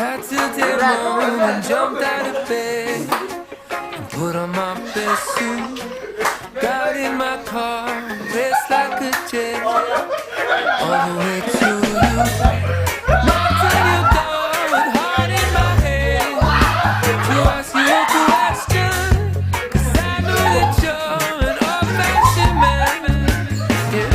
Tried to take morning and jumped out of bed and put on my best suit. Got in my car, raced like a jet all the way to you. Knocked on your door with heart in my head to ask you a question, 'cause I know that you're an old-fashioned man. Yeah.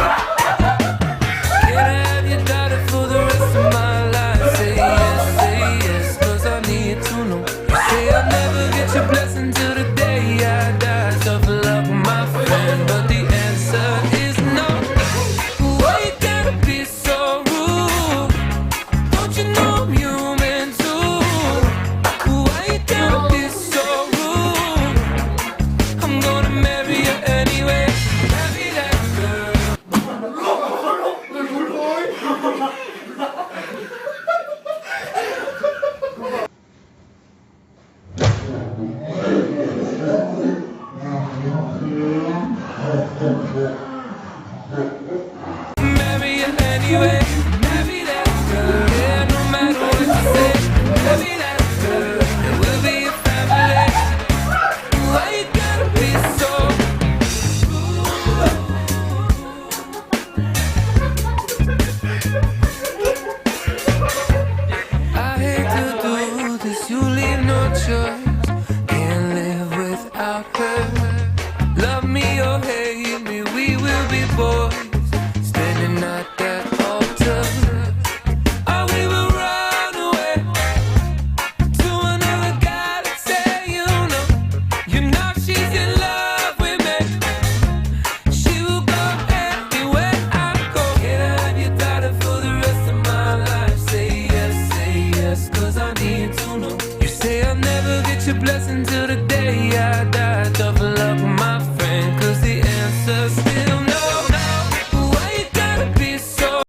Can I have your daughter for the rest of my life? Say yes, 'cause I need to know. You say I'll never get your blessing till the day I die. Tough luck, my friend, but the answer is no. Why you gotta be so rude? Don't you know I'm human too? Why you gotta be so rude? I'm gonna marry you anyway. Marry that girl. Marry you anyway. Marry that girl. Yeah, no matter what you say. Marry that girl. It will be a family. Why you gotta be so I hate to do this, you leave no choice. Can't live without her. Love me or hate me, we will be boys. Standing at that altar. Or we will run away to another galaxy, you know she's in love with me. She will go anywhere I go. Can I have your daughter for the rest of my life? Say yes, 'cause I need to know. You say I'll never get your blessing till the day I die. Tough